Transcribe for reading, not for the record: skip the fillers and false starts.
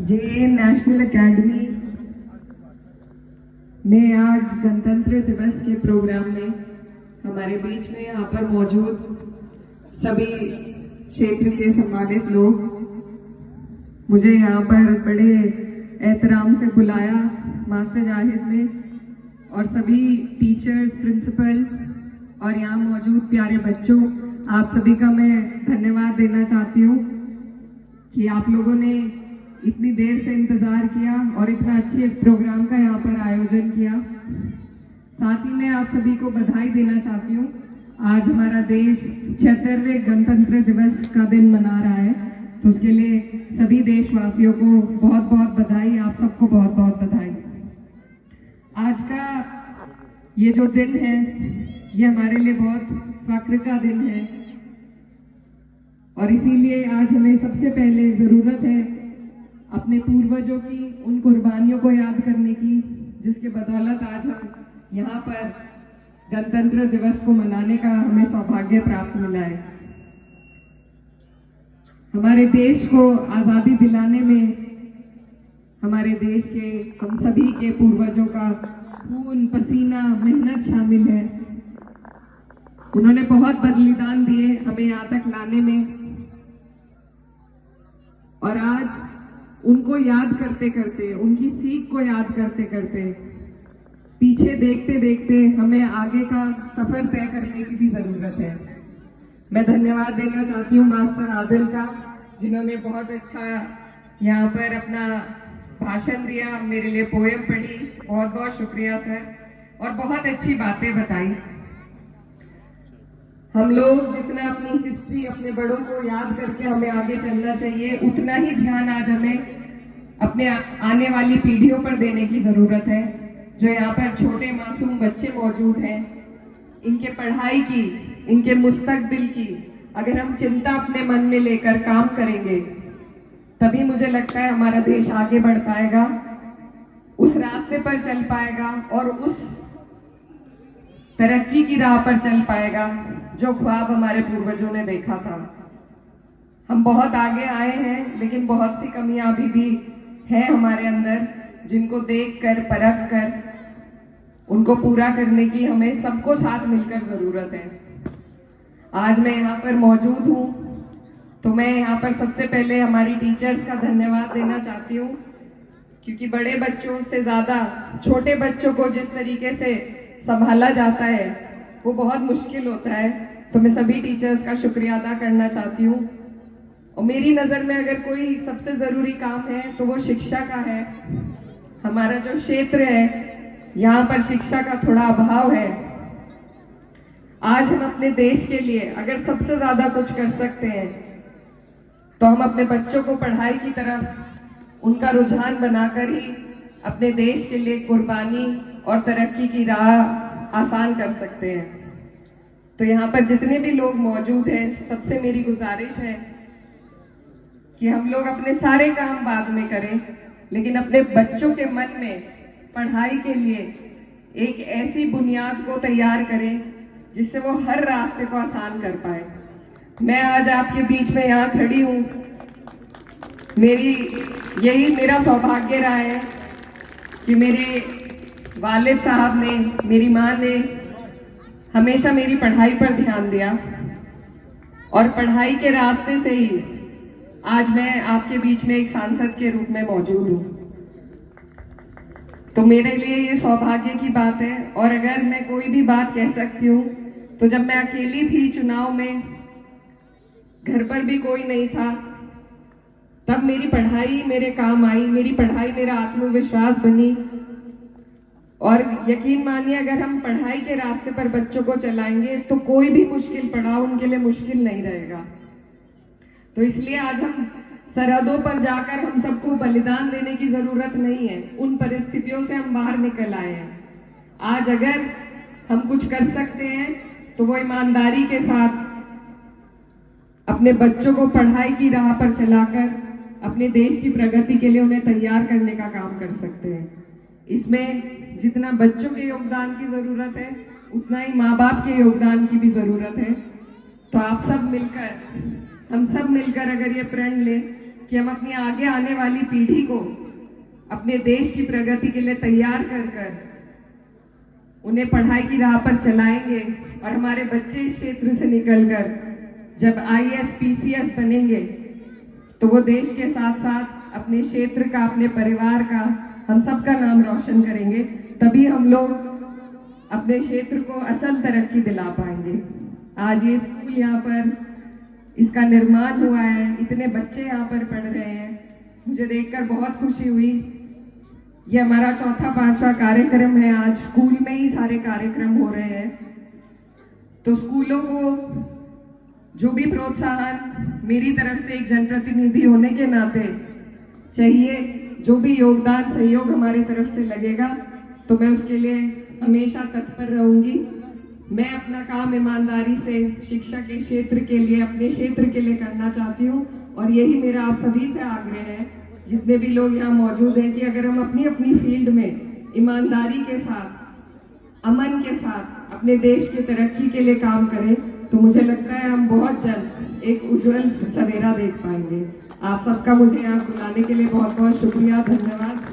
जे national academy में आज गणतंत्र दिवस के प्रोग्राम में हमारे बीच में यहाँ पर मौजूद सभी क्षेत्र के सम्मानित लोग, मुझे यहाँ पर बड़े एहतराम से बुलाया मास्टर जाहिद ने, और सभी टीचर्स, प्रिंसिपल और यहाँ मौजूद प्यारे बच्चों, आप सभी का मैं धन्यवाद देना चाहती हूँ कि आप लोगों ने इतनी देर से इंतज़ार किया और इतना अच्छे प्रोग्राम का यहाँ पर आयोजन किया। साथ ही मैं आप सभी को बधाई देना चाहती हूँ। आज हमारा देश 76वें गणतंत्र दिवस का दिन मना रहा है, तो उसके लिए सभी देशवासियों को बहुत बहुत बधाई, आप सबको बहुत बहुत बधाई। आज का ये जो दिन है, ये हमारे लिए बहुत फख्र का दिन है और इसीलिए आज हमें सबसे पहले ज़रूरत है अपने पूर्वजों की उन कुर्बानियों को याद करने की, जिसके बदौलत आज हम यहाँ पर गणतंत्र दिवस को मनाने का हमें सौभाग्य प्राप्त मिला है। हमारे देश को आज़ादी दिलाने में हमारे देश के हम सभी के पूर्वजों का खून, पसीना, मेहनत शामिल है। उन्होंने बहुत बलिदान दिए हमें यहाँ तक लाने में, और आज उनको याद करते करते, उनकी सीख को याद करते करते, पीछे देखते देखते हमें आगे का सफर तय करने की भी जरूरत है। मैं धन्यवाद देना चाहती हूँ मास्टर आदिल का, जिन्होंने बहुत अच्छा यहाँ पर अपना भाषण दिया, मेरे लिए पोएम पढ़ी। बहुत बहुत शुक्रिया सर, और बहुत अच्छी बातें बताई। हम लोग जितना अपनी हिस्ट्री, अपने बड़ों को याद करके हमें आगे चलना चाहिए, उतना ही ध्यान आज हमें अपने आने वाली पीढ़ियों पर देने की जरूरत है। जो यहाँ पर छोटे मासूम बच्चे मौजूद हैं, इनके पढ़ाई की, इनके मुस्तकबिल की अगर हम चिंता अपने मन में लेकर काम करेंगे, तभी मुझे लगता है हमारा देश आगे बढ़ पाएगा, उस रास्ते पर चल पाएगा और उस तरक्की की राह पर चल पाएगा जो ख्वाब हमारे पूर्वजों ने देखा था। हम बहुत आगे आए हैं, लेकिन बहुत सी कमियां अभी भी हैं हमारे अंदर, जिनको देखकर, परख कर उनको पूरा करने की हमें सबको साथ मिलकर जरूरत है। आज मैं यहाँ पर मौजूद हूँ, तो मैं यहाँ पर सबसे पहले हमारी टीचर्स का धन्यवाद देना चाहती हूँ, क्योंकि बड़े बच्चों से ज्यादा छोटे बच्चों को जिस तरीके से संभाला जाता है वो बहुत मुश्किल होता है। तो मैं सभी टीचर्स का शुक्रिया अदा करना चाहती हूँ। और मेरी नज़र में अगर कोई सबसे ज़रूरी काम है तो वो शिक्षा का है। हमारा जो क्षेत्र है, यहाँ पर शिक्षा का थोड़ा अभाव है। आज हम अपने देश के लिए अगर सबसे ज़्यादा कुछ कर सकते हैं तो हम अपने बच्चों को पढ़ाई की तरफ उनका रुझान बनाकर ही अपने देश के लिए कुर्बानी और तरक्की की राह आसान कर सकते हैं। तो यहाँ पर जितने भी लोग मौजूद हैं, सबसे मेरी गुजारिश है कि हम लोग अपने सारे काम बाद में करें, लेकिन अपने बच्चों के मन में पढ़ाई के लिए एक ऐसी बुनियाद को तैयार करें जिससे वो हर रास्ते को आसान कर पाए। मैं आज आपके बीच में यहाँ खड़ी हूँ, यही मेरा सौभाग्य रहा है कि मेरे वालिद साहब ने, मेरी माँ ने हमेशा मेरी पढ़ाई पर ध्यान दिया, और पढ़ाई के रास्ते से ही आज मैं आपके बीच में एक सांसद के रूप में मौजूद हूँ। तो मेरे लिए ये सौभाग्य की बात है। और अगर मैं कोई भी बात कह सकती हूँ तो जब मैं अकेली थी चुनाव में, घर पर भी कोई नहीं था, तब मेरी पढ़ाई मेरे काम आई। मेरी पढ़ाई मेरा आत्मविश्वास बनी, और यकीन मानिए अगर हम पढ़ाई के रास्ते पर बच्चों को चलाएंगे तो कोई भी मुश्किल पड़ाव उनके लिए मुश्किल नहीं रहेगा। तो इसलिए आज हम सरहदों पर जाकर हम सबको बलिदान देने की जरूरत नहीं है। उन परिस्थितियों से हम बाहर निकल आए हैं। आज अगर हम कुछ कर सकते हैं तो वो ईमानदारी के साथ अपने बच्चों को पढ़ाई की राह पर चलाकर अपने देश की प्रगति के लिए उन्हें तैयार करने का काम कर सकते हैं। इसमें जितना बच्चों के योगदान की जरूरत है, उतना ही माँ बाप के योगदान की भी जरूरत है। तो आप सब मिलकर, हम सब मिलकर अगर ये प्रण लें कि हम अपनी आगे आने वाली पीढ़ी को अपने देश की प्रगति के लिए तैयार कर कर उन्हें पढ़ाई की राह पर चलाएंगे और हमारे बच्चे इस क्षेत्र से निकलकर जब IAS PCS बनेंगे तो वो देश के साथ साथ अपने क्षेत्र का, अपने परिवार का, हम सबका नाम रोशन करेंगे। तभी हम लोग अपने क्षेत्र को असल तरक्की दिला पाएंगे। आज ये स्कूल यहाँ पर इसका निर्माण हुआ है, इतने बच्चे यहाँ पर पढ़ रहे हैं, मुझे देखकर बहुत खुशी हुई। ये हमारा चौथा पांचवा कार्यक्रम है, आज स्कूल में ही सारे कार्यक्रम हो रहे हैं। तो स्कूलों को जो भी प्रोत्साहन मेरी तरफ से एक जनप्रतिनिधि होने के नाते चाहिए, जो भी योगदान सहयोग हमारी तरफ से लगेगा तो मैं उसके लिए हमेशा तत्पर रहूंगी। मैं अपना काम ईमानदारी से शिक्षा के क्षेत्र के लिए, अपने क्षेत्र के लिए करना चाहती हूँ और यही मेरा आप सभी से आग्रह है, जितने भी लोग यहाँ मौजूद हैं, कि अगर हम अपनी अपनी फील्ड में ईमानदारी के साथ, अमन के साथ अपने देश की तरक्की के लिए काम करें तो मुझे लगता है हम बहुत जल्द एक उज्जवल सवेरा देख पाएंगे। आप सबका मुझे यहाँ बुलाने के लिए बहुत बहुत शुक्रिया, धन्यवाद।